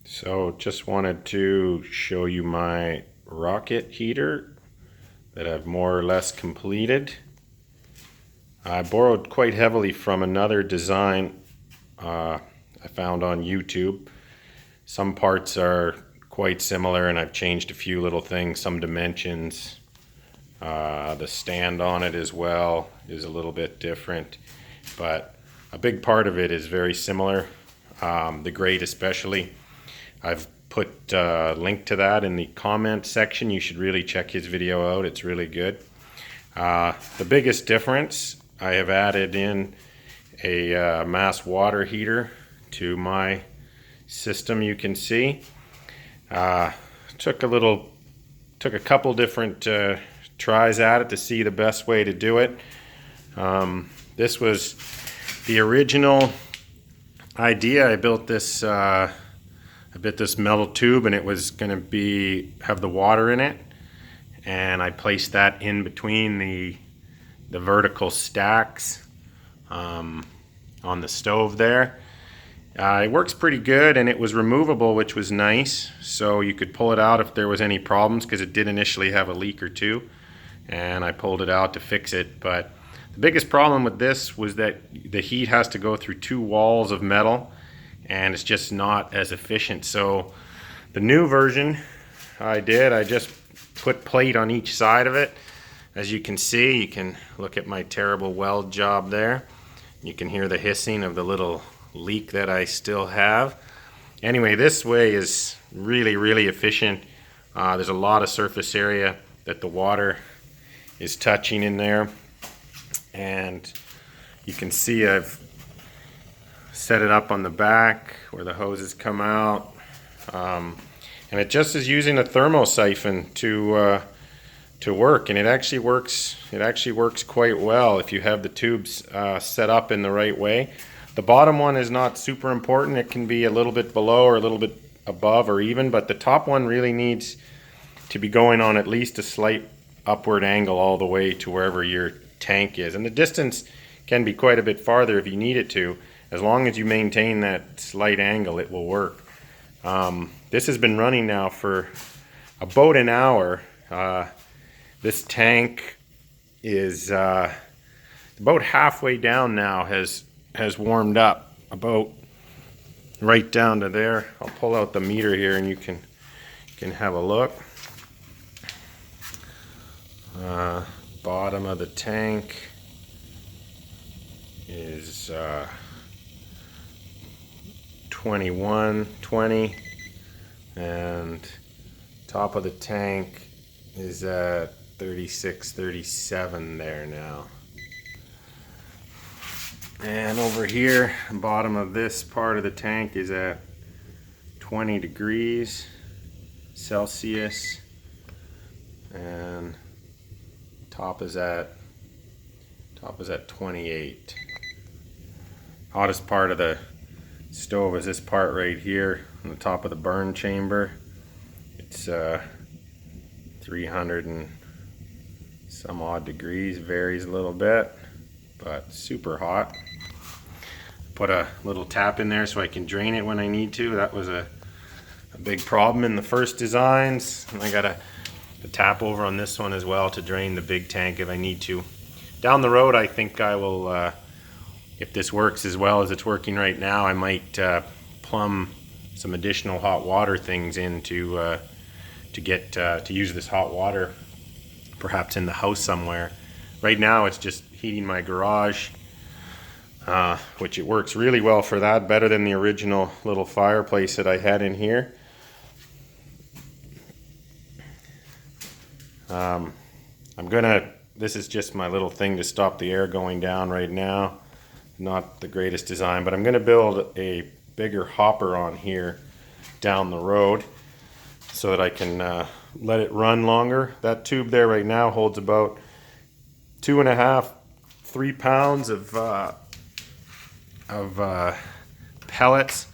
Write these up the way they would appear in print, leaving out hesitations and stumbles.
So just wanted to show you my rocket heater that I've more or less completed. I borrowed quite heavily from another design I found on YouTube. Some parts are quite similar and I've changed a few little things, some dimensions. The stand on it as well is a little bit different, but a big part of it is very similar. The grate especially. I've put a link to that in the comment section. You should really check his video out. It's really good. The biggest difference, I have added in a mass water heater to my system. You can see took a couple different tries at it to see the best way to do it. This was the original idea. I built this metal tube, and it was going to have the water in it, and I placed that in between the vertical stacks on the stove there. It works pretty good, and it was removable, which was nice, so you could pull it out if there was any problems, because it did initially have a leak or two, and I pulled it out to fix it. But the biggest problem with this was that the heat has to go through two walls of metal, and it's just not as efficient. So the new version I just put plate on each side of it. As you can see, you can look at my terrible weld job there. You can hear the hissing of the little leak that I still have. Anyway, this way is really efficient. There's a lot of surface area that the water is touching in there, and you can see I've set it up on the back where the hoses come out, and it just is using a thermosiphon to work, and it actually works quite well if you have the tubes set up in the right way. The bottom one is not super important. It can be a little bit below or a little bit above or even, but the top one really needs to be going on at least a slight upward angle all the way to wherever your tank is, and the distance can be quite a bit farther if you need it to. As long as you maintain that slight angle, it will work. This has been running now for about an hour. This tank is about halfway down now, has warmed up about right down to there. I'll pull out the meter here and you can have a look. Bottom of the tank is 21:20, and top of the tank is at 36:37 there now. And over here, bottom of this part of the tank is at 20 degrees Celsius, and top is at 28. Hottest part of the stove is this part right here on the top of the burn chamber. It's 300 and some odd degrees, varies a little bit, but super hot. Put a little tap in there so I can drain it when I need to. That was a big problem in the first designs, and I got a tap over on this one as well to drain the big tank if I need to. Down the road, I think I will, if this works as well as it's working right now, I might plumb some additional hot water things in to use this hot water perhaps in the house somewhere. Right now it's just heating my garage, which it works really well for that, better than the original little fireplace that I had in here. This is just my little thing to stop the air going down right now. Not the greatest design, but I'm going to build a bigger hopper on here down the road so that I can let it run longer. That tube there right now holds about 2.5–3 pounds of pellets,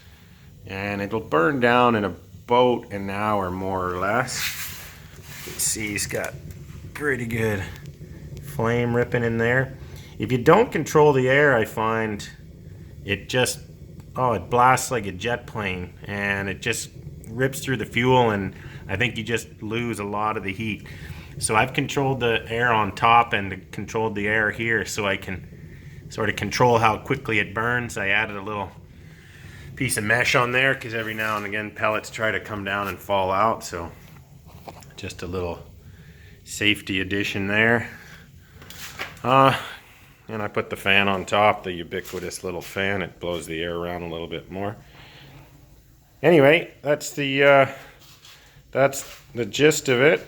and it'll burn down in about an hour more or less. You can see he's got pretty good flame ripping in there. If you don't control the air, I find it just, it blasts like a jet plane, and it just rips through the fuel, and I think you just lose a lot of the heat. So I've controlled the air on top and controlled the air here so I can sort of control how quickly it burns. I added a little piece of mesh on there because every now and again pellets try to come down and fall out, so just a little safety addition there. And I put the fan on top, the ubiquitous little fan. It blows the air around a little bit more. Anyway, that's the gist of it.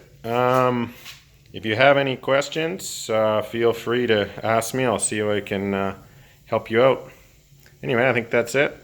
If you have any questions, feel free to ask me. I'll see if I can help you out. Anyway, I think that's it.